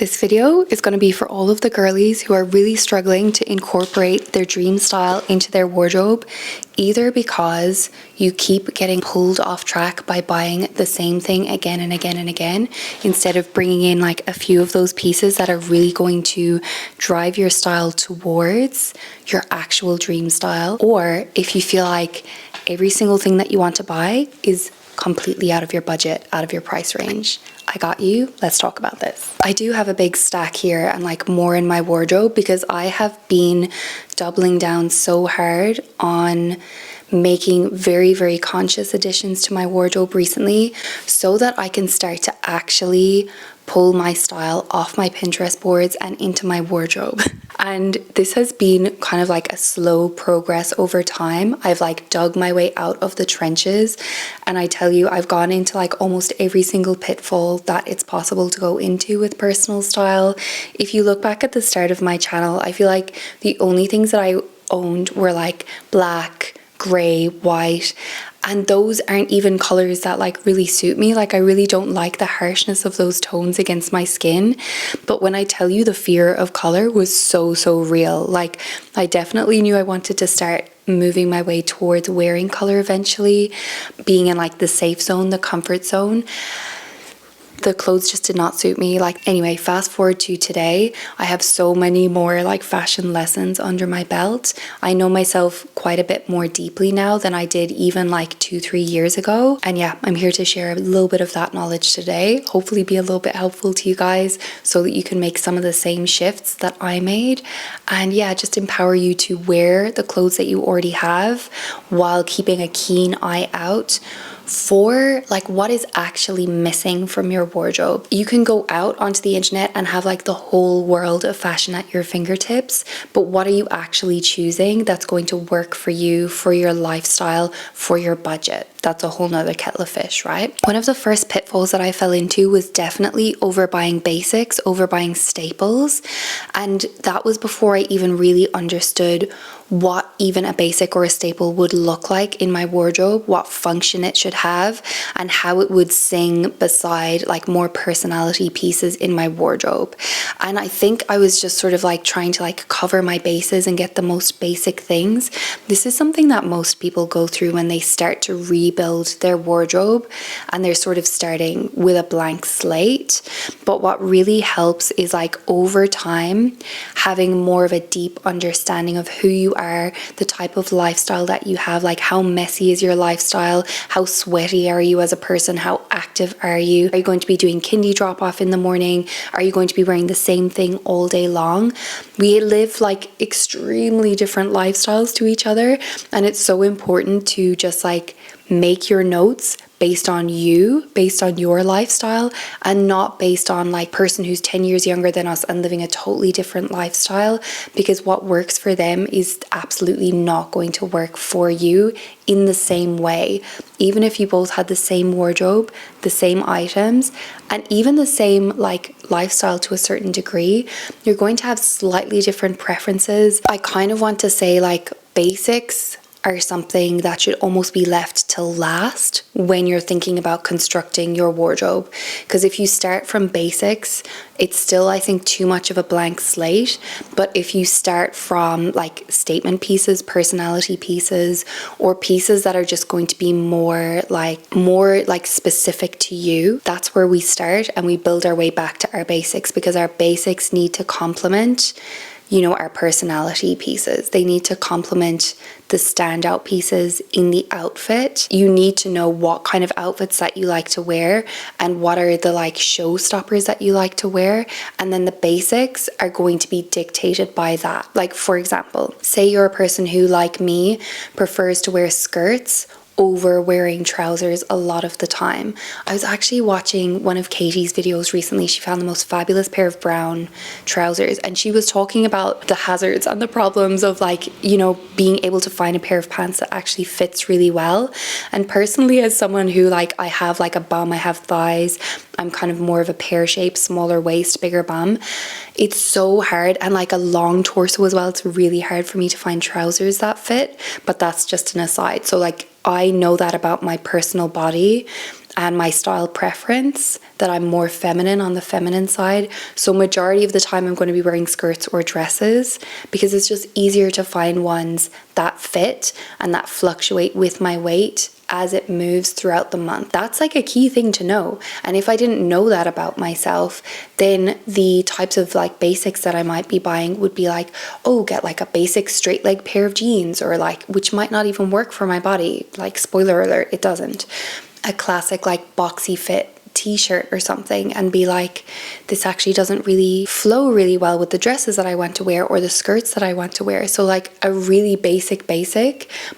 This video is going to be for all of the girlies who are really struggling to incorporate their dream style into their wardrobe, either because you keep getting pulled off track by buying the same thing again and again and again, instead of bringing in like a few of those pieces that are really going to drive your style towards your actual dream style, or if you feel like every single thing that you want to buy is completely out of your budget, out of your price range. I got you. Let's talk about this. I do have a big stack here and like more in my wardrobe because I have been doubling down so hard on making very, very conscious additions to my wardrobe recently so that I can start to actually pull my style off my Pinterest boards and into my wardrobe. And this has been kind of like a slow progress over time. I've like dug my way out of the trenches, and I tell you, I've gone into like almost every single pitfall that it's possible to go into with personal style. If you look back at the start of my channel, I feel like the only things that I owned were like black, grey, white, and those aren't even colors that like really suit me. Like I really don't like the harshness of those tones against my skin. But when I tell you, the fear of color was so real. Like I definitely knew I wanted to start moving my way towards wearing color eventually, being in like the safe zone, the comfort zone. The clothes just did not suit me. Like anyway, fast forward to today, I have so many more like fashion lessons under my belt. I know myself quite a bit more deeply now than I did even like 2-3 years ago. And yeah, I'm here to share a little bit of that knowledge today, hopefully be a little bit helpful to you guys so that you can make some of the same shifts that I made. And yeah, just empower you to wear the clothes that you already have while keeping a keen eye out for like what is actually missing from your wardrobe. You can go out onto the internet and have like the whole world of fashion at your fingertips, but what are you actually choosing that's going to work for you, for your lifestyle, for your budget? That's a whole nother kettle of fish, right? One of the first pitfalls that I fell into was definitely overbuying basics, overbuying staples. And that was before I even really understood what even a basic or a staple would look like in my wardrobe, what function it should have, and how it would sing beside like more personality pieces in my wardrobe. And I think I was just sort of like trying to like cover my bases and get the most basic things. This is something that most people go through when they start to rebuild their wardrobe and they're sort of starting with a blank slate. But what really helps is like over time having more of a deep understanding of who you are, the type of lifestyle that you have, like how messy is your lifestyle, how sweaty are you as a person, how active are you going to be doing kindy drop off in the morning, are you going to be wearing the same thing all day long? We live like extremely different lifestyles to each other, and it's so important to just like make your notes based on you, based on your lifestyle, and not based on like person who's 10 years younger than us and living a totally different lifestyle, because what works for them is absolutely not going to work for you in the same way. Even if you both had the same wardrobe, the same items, and even the same like lifestyle to a certain degree, you're going to have slightly different preferences. I kind of want to say like basics are something that should almost be left till last when you're thinking about constructing your wardrobe. Because if you start from basics, it's still, I think, too much of a blank slate. But if you start from like statement pieces, personality pieces, or pieces that are just going to be more like specific to you, that's where we start and we build our way back to our basics, because our basics need to complement, you know, our personality pieces. They need to complement the standout pieces in the outfit. You need to know what kind of outfits that you like to wear and what are the like showstoppers that you like to wear. And then the basics are going to be dictated by that. Like for example, say you're a person who, like me, prefers to wear skirts over wearing trousers a lot of the time. I was actually watching one of Katie's videos recently. She found the most fabulous pair of brown trousers, and she was talking about the hazards and the problems of like, you know, being able to find a pair of pants that actually fits really well. And personally, as someone who like, I have like a bum, I have thighs, I'm kind of more of a pear shape, smaller waist, bigger bum. It's so hard, and like a long torso as well. It's really hard for me to find trousers that fit, but that's just an aside. So like I know that about my personal body and my style preference, that I'm more feminine on the feminine side. So majority of the time I'm going to be wearing skirts or dresses because it's just easier to find ones that fit and that fluctuate with my weight as it moves throughout the month. That's like a key thing to know. And if I didn't know that about myself, then the types of like basics that I might be buying would be like, oh, get like a basic straight leg pair of jeans, or like, which might not even work for my body. Like, spoiler alert, it doesn't. A classic like boxy fit t-shirt or something, and be like, this actually doesn't really flow really well with the dresses that I want to wear or the skirts that I want to wear. So like a really basic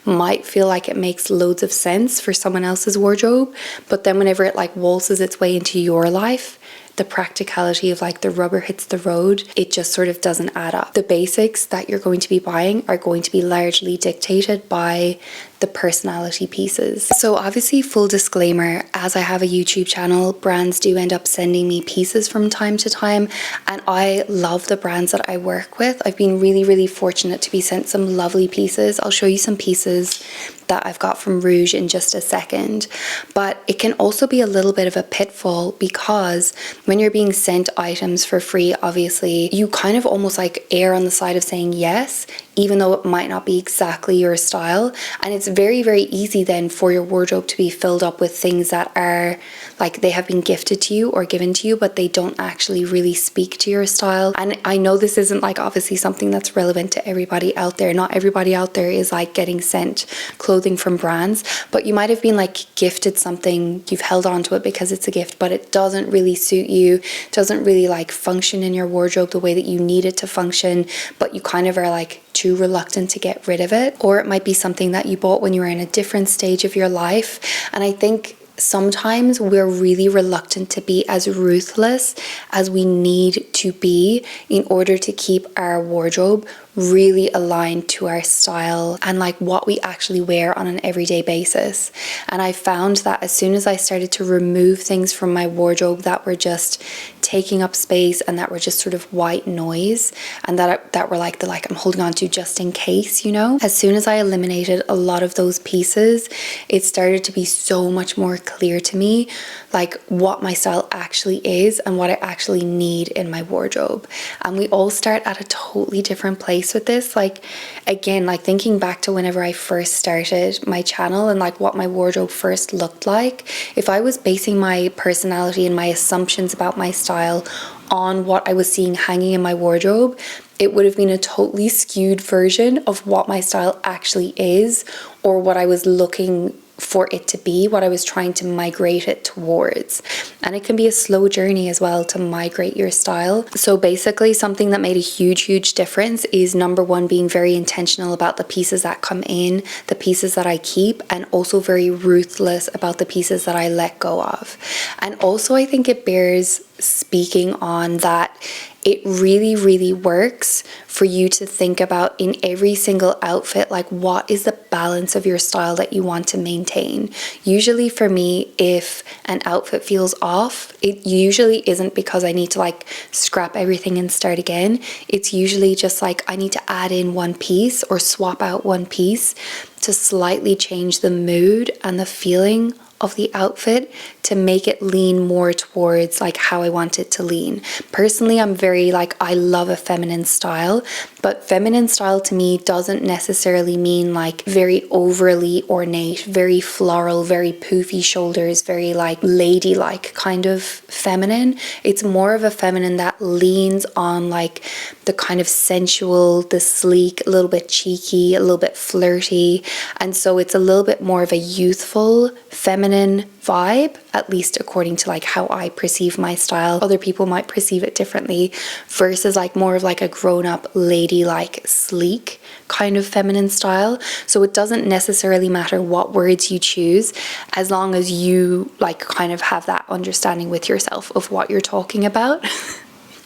might feel like it makes loads of sense for someone else's wardrobe, but then whenever it like waltzes its way into your life, the practicality of like the rubber hits the road, it just sort of doesn't add up. The basics that you're going to be buying are going to be largely dictated by the personality pieces. So obviously, full disclaimer, as I have a YouTube channel, brands do end up sending me pieces from time to time, and I love the brands that I work with. I've been really fortunate to be sent some lovely pieces. I'll show you some pieces that I've got from Rouge in just a second, but it can also be a little bit of a pitfall because when you're being sent items for free, obviously you kind of almost like err on the side of saying yes, even though it might not be exactly your style. And it's very easy then for your wardrobe to be filled up with things that are like they have been gifted to you or given to you, but they don't actually really speak to your style. And I know this isn't like obviously something that's relevant to everybody out there. Not everybody out there is like getting sent clothing from brands, but you might have been like gifted something, you've held on to it because it's a gift, but it doesn't really suit you, doesn't really like function in your wardrobe the way that you need it to function, but you kind of are like too reluctant to get rid of it. Or it might be something that you bought when you were in a different stage of your life. And I think sometimes we're really reluctant to be as ruthless as we need to be in order to keep our wardrobe really aligned to our style and like what we actually wear on an everyday basis. And I found that as soon as I started to remove things from my wardrobe that were just taking up space and that were just sort of white noise and that were like the like I'm holding on to just in case, you know, as soon as I eliminated a lot of those pieces, it started to be so much more clear to me like what my style actually is and what I actually need in my wardrobe. And we all start at a totally different place with this. Like again, like thinking back to whenever I first started my channel and like what my wardrobe first looked like, if I was basing my personality and my assumptions about my style on what I was seeing hanging in my wardrobe, it would have been a totally skewed version of what my style actually is, or what I was looking for it to be, what I was trying to migrate it towards. And it can be a slow journey as well to migrate your style. So basically something that made a huge difference is number one, being very intentional about the pieces that come in, the pieces that I keep, and also very ruthless about the pieces that I let go of. And also I think it bears speaking on that it really works for you to think about in every single outfit, like what is the balance of your style that you want to maintain. Usually for me, if an outfit feels off, it usually isn't because I need to like scrap everything and start again. It's usually just like I need to add in one piece or swap out one piece to slightly change the mood and the feeling of the outfit to make it lean more towards like how I want it to lean. Personally, I'm very like, I love a feminine style, but feminine style to me doesn't necessarily mean like very overly ornate, very floral, very poofy shoulders, very like ladylike kind of feminine. It's more of a feminine that leans on like the kind of sensual, the sleek, a little bit cheeky, a little bit flirty. And so it's a little bit more of a youthful, feminine vibe, at least according to like how I perceive my style. Other people might perceive it differently, versus like more of like a grown-up, ladylike, sleek kind of feminine style. So it doesn't necessarily matter what words you choose, as long as you like kind of have that understanding with yourself of what you're talking about.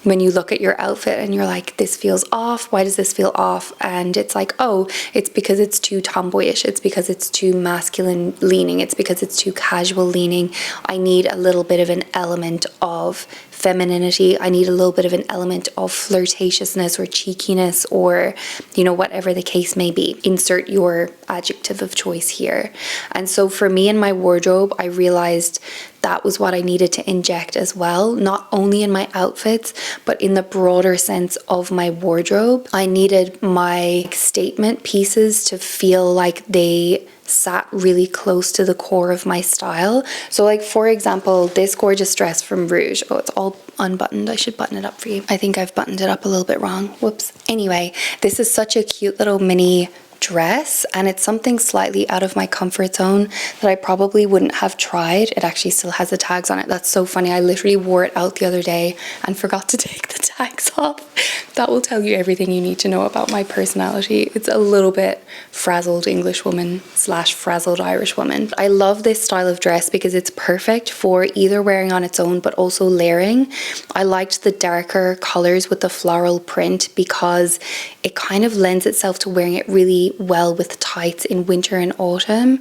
When you look at your outfit and you're like, this feels off, why does this feel off? And it's like, oh, it's because it's too tomboyish, it's because it's too masculine leaning, it's because it's too casual leaning. I need a little bit of an element of femininity. I need a little bit of an element of flirtatiousness or cheekiness, or, you know, whatever the case may be. Insert your adjective of choice here. And so for me in my wardrobe, I realized that was what I needed to inject as well, not only in my outfits, but in the broader sense of my wardrobe. I needed my statement pieces to feel like they sat really close to the core of my style. So like, for example, this gorgeous dress from Rouge. Oh, it's all unbuttoned. I should button it up for you. I think I've buttoned it up a little bit wrong. Whoops. Anyway, this is such a cute little mini dress, and it's something slightly out of my comfort zone that I probably wouldn't have tried. It actually still has the tags on it. That's so funny. I literally wore it out the other day and forgot to take the tags off. That will tell you everything you need to know about my personality. It's a little bit frazzled English woman / frazzled Irish woman. I love this style of dress because it's perfect for either wearing on its own but also layering. I liked the darker colors with the floral print because it kind of lends itself to wearing it really well with tights in winter and autumn,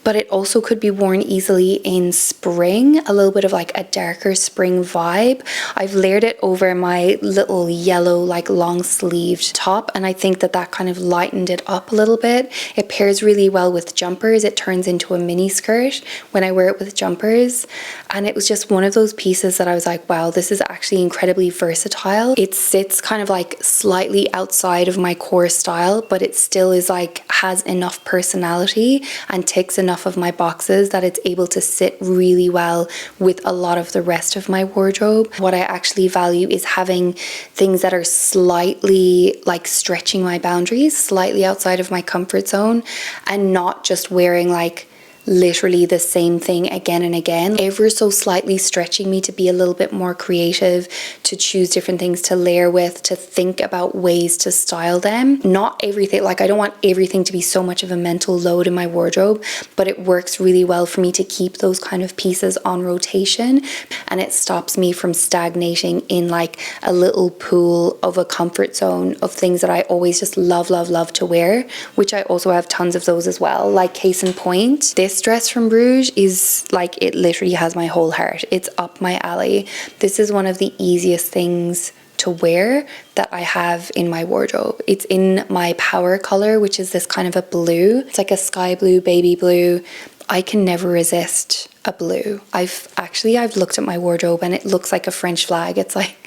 but it also could be worn easily in spring, a little bit of like a darker spring vibe. I've layered it over my little yellow like long sleeved top, and I think that that kind of lightened it up a little bit. It pairs really well with jumpers. It turns into a mini skirt when I wear it with jumpers, and it was just one of those pieces that I was like, wow, this is actually incredibly versatile. It sits kind of like slightly outside of my core style, but it still is like has enough personality and ticks enough of my boxes that it's able to sit really well with a lot of the rest of my wardrobe. What I actually value is having things that are slightly like stretching my boundaries, slightly outside of my comfort zone, and not just wearing like literally the same thing again and again, ever so slightly stretching me to be a little bit more creative, to choose different things to layer with, to think about ways to style them. Not everything, like I don't want everything to be so much of a mental load in my wardrobe, but it works really well for me to keep those kind of pieces on rotation, and it stops me from stagnating in like a little pool of a comfort zone of things that I always just love to wear, which I also have tons of those as well. Like case in point, this dress from Rouge is like, it literally has my whole heart. It's up my alley. This is one of the easiest things to wear that I have in my wardrobe. It's in my power color, which is this kind of a blue. It's like a sky blue, baby blue. I can never resist a blue. I've looked at my wardrobe and it looks like a French flag. It's like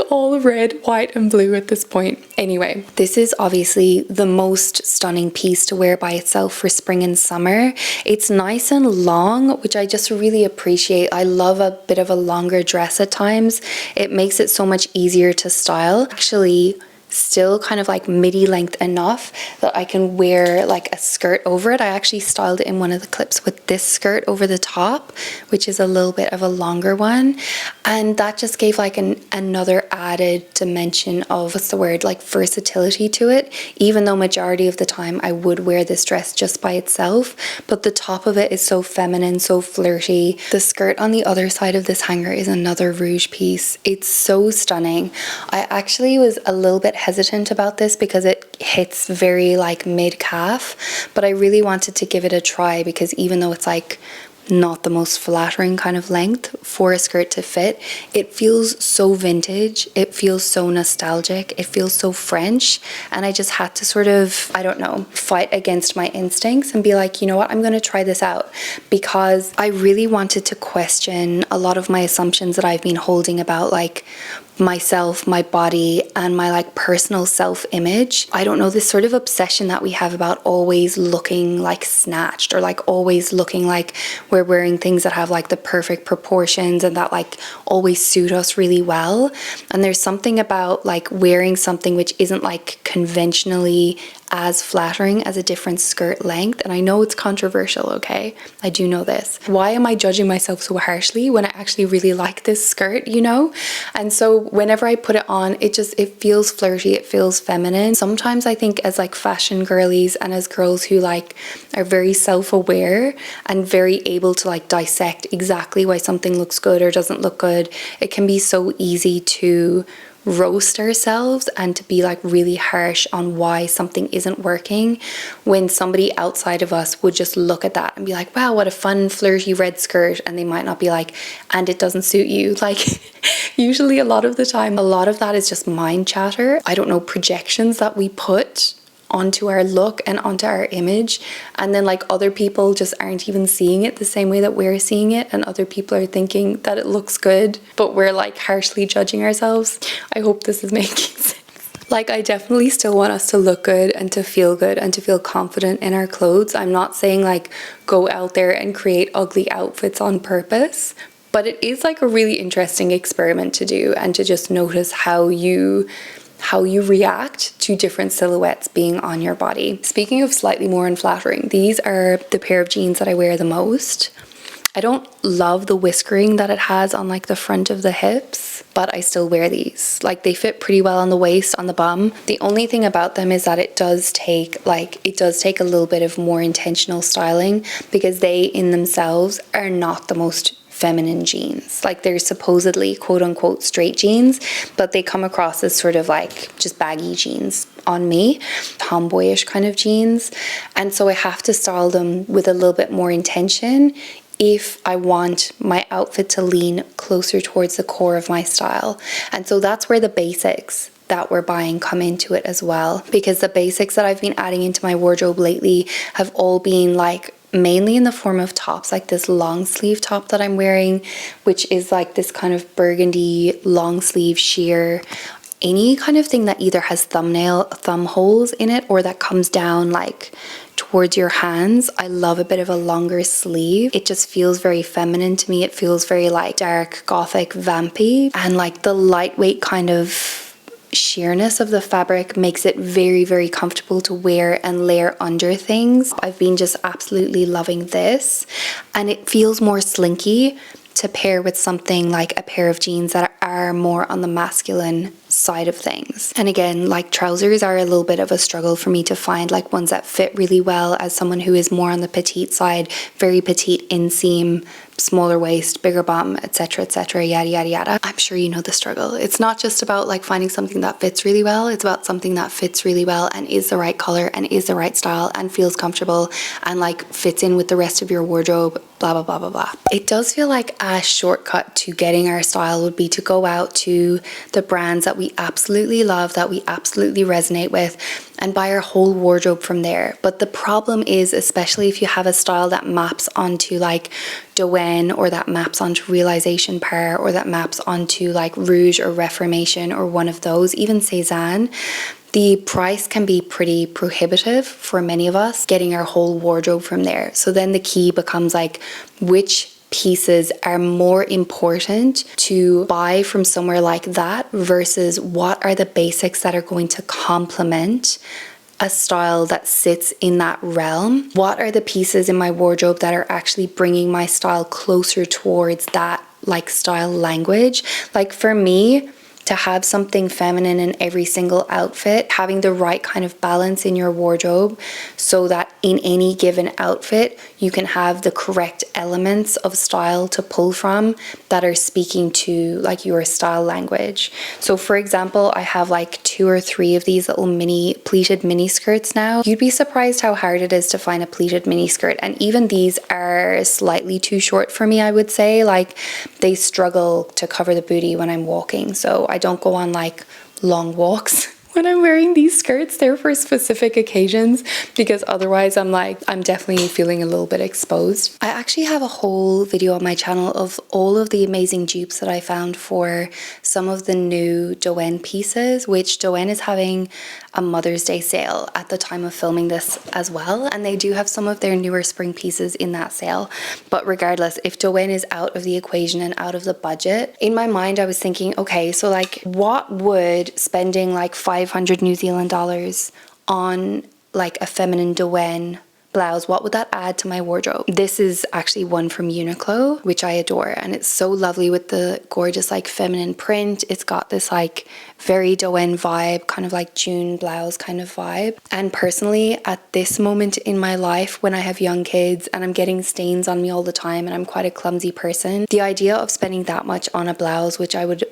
all red, white and blue at this point. Anyway, this is obviously the most stunning piece to wear by itself for spring and summer. It's nice and long, which I just really appreciate. I love a bit of a longer dress at times. It makes it so much easier to style. Actually, still kind of like midi length enough that I can wear like a skirt over it. I actually styled it in one of the clips with this skirt over the top, which is a little bit of a longer one, and that just gave like another added dimension of, what's the word, like versatility to it, even though majority of the time I would wear this dress just by itself. But the top of it is so feminine, so flirty. The skirt on the other side of this hanger is another Rouge piece. It's so stunning. I actually was a little bit hesitant about this because it hits very like mid-calf, but I really wanted to give it a try because even though it's like not the most flattering kind of length for a skirt to fit, it feels so vintage, it feels so nostalgic, it feels so French, and I just had to sort of, I don't know, fight against my instincts and be like, you know what, I'm gonna try this out, because I really wanted to question a lot of my assumptions that I've been holding about like myself, my body, and my like personal self-image. I don't know, this sort of obsession that we have about always looking like snatched, or like always looking like we're wearing things that have like the perfect proportions and that like always suit us really well. And there's something about like wearing something which isn't like conventionally as flattering as a different skirt length. And I know it's controversial, okay? I do know this. Why am I judging myself so harshly when I actually really like this skirt, you know? And so whenever I put it on, it feels flirty, it feels feminine. Sometimes I think as like fashion girlies and as girls who like are very self-aware and very able to like dissect exactly why something looks good or doesn't look good, it can be so easy to roast ourselves and to be like really harsh on why something isn't working, when somebody outside of us would just look at that and be like, wow, what a fun flirty red skirt, and they might not be like, and it doesn't suit you. Like usually a lot of the time, a lot of that is just mind chatter. I don't know, projections that we put onto our look and onto our image, and then like other people just aren't even seeing it the same way that we're seeing it, and other people are thinking that it looks good, but we're like harshly judging ourselves. I hope this is making sense. Like, I definitely still want us to look good and to feel good and to feel confident in our clothes. I'm not saying like go out there and create ugly outfits on purpose, but it is like a really interesting experiment to do, and to just notice how you react to different silhouettes being on your body. Speaking of slightly more unflattering, these are the pair of jeans that I wear the most. I don't love the whiskering that it has on like the front of the hips, but I still wear these. Like, they fit pretty well on the waist, on the bum. The only thing about them is that it does take a little bit of more intentional styling, because they in themselves are not the most feminine jeans. Like, they're supposedly quote unquote straight jeans, but they come across as sort of like just baggy jeans on me, tomboyish kind of jeans. And so I have to style them with a little bit more intention if I want my outfit to lean closer towards the core of my style. And so that's where the basics that we're buying come into it as well, because the basics that I've been adding into my wardrobe lately have all been like mainly in the form of tops, like this long sleeve top that I'm wearing, which is like this kind of burgundy long sleeve sheer. Any kind of thing that either has thumb holes in it, or that comes down like towards your hands. I love a bit of a longer sleeve. It just feels very feminine to me. It feels very like dark, gothic, vampy, and like the lightweight kind of sheerness of the fabric makes it very, very comfortable to wear and layer under things. I've been just absolutely loving this, and it feels more slinky to pair with something like a pair of jeans that are more on the masculine side of things. And again, like, trousers are a little bit of a struggle for me to find like ones that fit really well as someone who is more on the petite side, very petite inseam, smaller waist, bigger bum, etc, yada yada yada. I'm sure you know the struggle. It's not just about like finding something that fits really well, it's about something that fits really well and is the right color and is the right style and feels comfortable and like fits in with the rest of your wardrobe, blah blah blah blah blah. It does feel like a shortcut to getting our style would be to go out to the brands that we absolutely love, that we absolutely resonate with, and buy our whole wardrobe from there. But the problem is, especially if you have a style that maps onto like Doen, or that maps onto Realization Par, or that maps onto like Rouge or Reformation or one of those, even Cézanne, the price can be pretty prohibitive for many of us getting our whole wardrobe from there. So then the key becomes like, which pieces are more important to buy from somewhere like that versus what are the basics that are going to complement a style that sits in that realm? What are the pieces in my wardrobe that are actually bringing my style closer towards that like style language? Like, for me, to have something feminine in every single outfit, having the right kind of balance in your wardrobe so that in any given outfit you can have the correct elements of style to pull from that are speaking to like your style language. So for example, I have like 2 or 3 of these little mini pleated mini skirts now. You'd be surprised how hard it is to find a pleated mini skirt, and even these are slightly too short for me, I would say. Like, they struggle to cover the booty when I'm walking, so I don't go on like long walks when I'm wearing these skirts. They're for specific occasions, because otherwise I'm definitely feeling a little bit exposed. I actually have a whole video on my channel of all of the amazing dupes that I found for some of the new Doen pieces, which Doen is having a Mother's Day sale at the time of filming this as well, and they do have some of their newer spring pieces in that sale. But regardless, if Doen is out of the equation and out of the budget, in my mind I was thinking, okay, so like, what would spending like 500 New Zealand dollars on like a feminine Doen blouse, what would that add to my wardrobe? This is actually one from Uniqlo, which I adore, and it's so lovely with the gorgeous like feminine print. It's got this like very Doen vibe, kind of like June blouse kind of vibe. And personally, at this moment in my life, when I have young kids and I'm getting stains on me all the time and I'm quite a clumsy person, the idea of spending that much on a blouse, which I would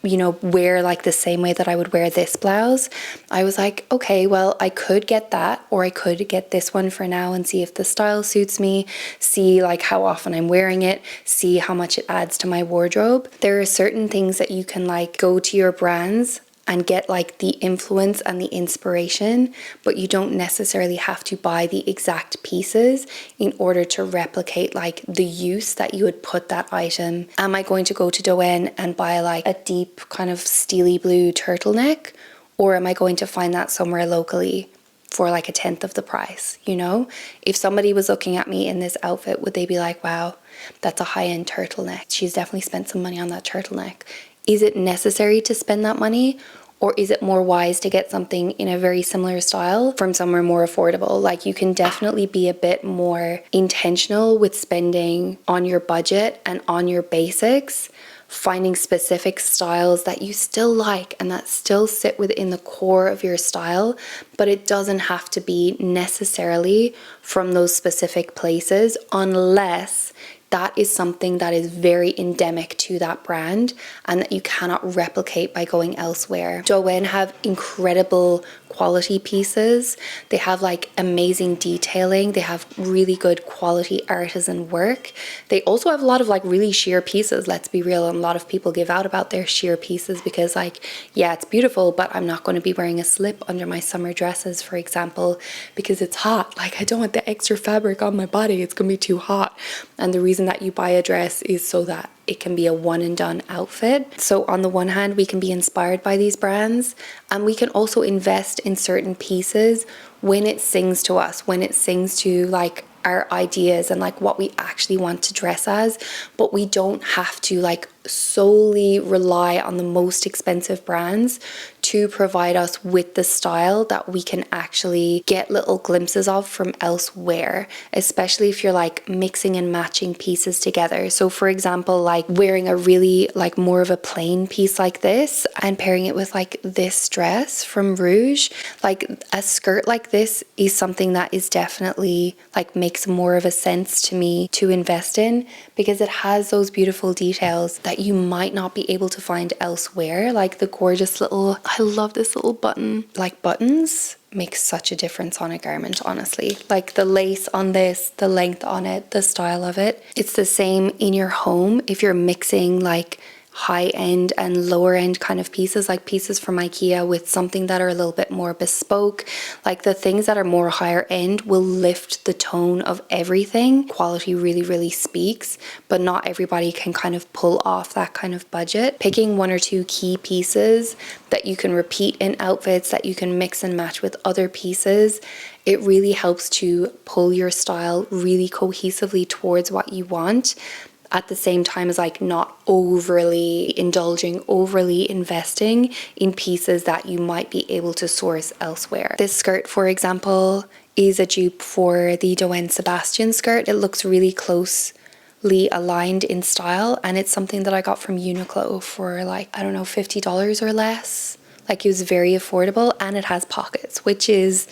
you know, wear like the same way that I would wear this blouse. I was like, okay, well, I could get that, or I could get this one for now and see if the style suits me, see like how often I'm wearing it, see how much it adds to my wardrobe. There are certain things that you can like go to your brands and get like the influence and the inspiration, but you don't necessarily have to buy the exact pieces in order to replicate like the use that you would put that item. Am I going to go to Doen and buy like a deep kind of steely blue turtleneck, or am I going to find that somewhere locally for like a tenth of the price? You know, if somebody was looking at me in this outfit, would they be like, wow, that's a high-end turtleneck, she's definitely spent some money on that turtleneck? Is it necessary to spend that money? Or is it more wise to get something in a very similar style from somewhere more affordable? Like, you can definitely be a bit more intentional with spending on your budget and on your basics, finding specific styles that you still like and that still sit within the core of your style, but it doesn't have to be necessarily from those specific places unless that is something that is very endemic to that brand and that you cannot replicate by going elsewhere. Doen have incredible quality pieces. They have like amazing detailing. They have really good quality artisan work. They also have a lot of like really sheer pieces, let's be real. And a lot of people give out about their sheer pieces because like, yeah, it's beautiful, but I'm not going to be wearing a slip under my summer dresses, for example, because it's hot. Like, I don't want the extra fabric on my body. It's going to be too hot. And the reason that you buy a dress is so that it can be a one and done outfit. So on the one hand, we can be inspired by these brands, and we can also invest in certain pieces when it sings to us, when it sings to like our ideas and like what we actually want to dress as. But we don't have to like solely rely on the most expensive brands to provide us with the style that we can actually get little glimpses of from elsewhere, especially if you're like mixing and matching pieces together. So for example, like wearing a really like more of a plain piece like this and pairing it with like this dress from Rouge, like a skirt like this is something that is definitely like makes more of a sense to me to invest in, because it has those beautiful details that you might not be able to find elsewhere. Like the gorgeous little, I love this little button. Like buttons make such a difference on a garment, honestly. Like the lace on this, the length on it, the style of it. It's the same in your home if you're mixing like high-end and lower-end kind of pieces, like pieces from IKEA with something that are a little bit more bespoke. Like the things that are more higher end will lift the tone of everything. Quality really, really speaks, but not everybody can kind of pull off that kind of budget. Picking one or two key pieces that you can repeat in outfits, that you can mix and match with other pieces, it really helps to pull your style really cohesively towards what you want, at the same time as like not overly indulging, overly investing in pieces that you might be able to source elsewhere. This skirt, for example, is a dupe for the Doen Sebastian skirt. It looks really closely aligned in style, and it's something that I got from Uniqlo for like, I don't know, $50 or less. Like, it was very affordable, and it has pockets, which is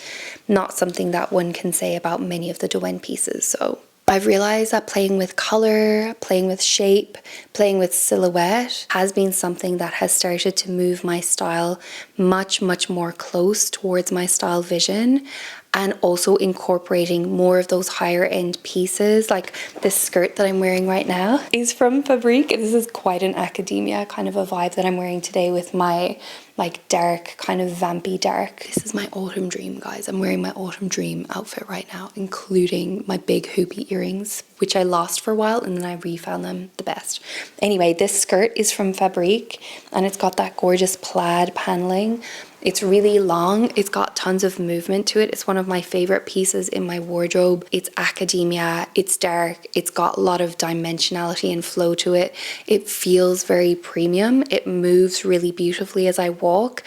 not something that one can say about many of the Doen pieces. So I've realized that playing with color, playing with shape, playing with silhouette has been something that has started to move my style much, much more close towards my style vision, and also incorporating more of those higher end pieces. Like this skirt that I'm wearing right now is from Fabrique. This is quite an academia kind of a vibe that I'm wearing today with my like dark, kind of vampy dark. This is my autumn dream, guys. I'm wearing my autumn dream outfit right now, including my big hoopy earrings, which I lost for a while and then I refound them. The best. Anyway, this skirt is from Fabrique and it's got that gorgeous plaid paneling. It's really long. It's got tons of movement to it. It's one of my favorite pieces in my wardrobe. It's academia. It's dark. It's got a lot of dimensionality and flow to it. It feels very premium. It moves really beautifully as I walk.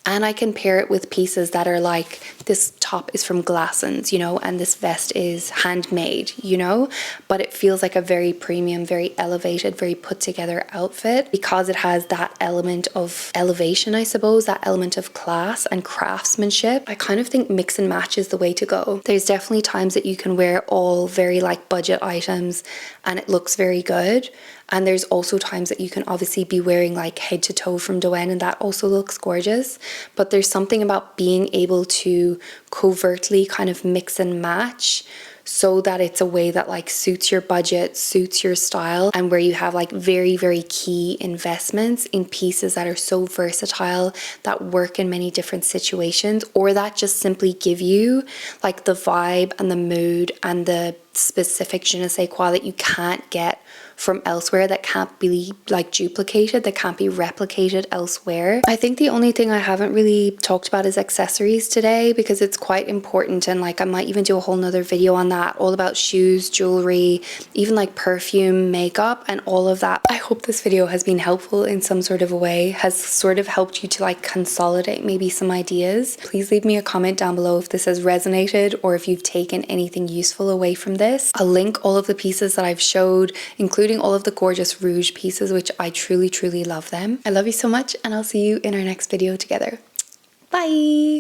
And I can pair it with pieces that are like, this top is from Glassons, you know, and this vest is handmade, you know, but it feels like a very premium, very elevated, very put together outfit because it has that element of elevation, I suppose, that element of class and craftsmanship. I kind of think mix and match is the way to go. There's definitely times that you can wear all very like budget items and it looks very good. And there's also times that you can obviously be wearing like head to toe from Doen, and that also looks gorgeous. But there's something about being able to covertly kind of mix and match so that it's a way that like suits your budget, suits your style, and where you have like very, very key investments in pieces that are so versatile, that work in many different situations, or that just simply give you like the vibe and the mood and the specific je ne sais quoi that you can't get from elsewhere, that can't be like duplicated, that can't be replicated elsewhere. I think the only thing I haven't really talked about is accessories today, because it's quite important, and like I might even do a whole nother video on that, all about shoes, jewelry, even like perfume, makeup, and all of that. I hope this video has been helpful in some sort of a way, has sort of helped you to like consolidate maybe some ideas. Please leave me a comment down below if this has resonated or if you've taken anything useful away from this. I'll link all of the pieces that I've showed, including all of the gorgeous rouge pieces, which I truly, truly love them. I love you so much, and I'll see you in our next video together. Bye!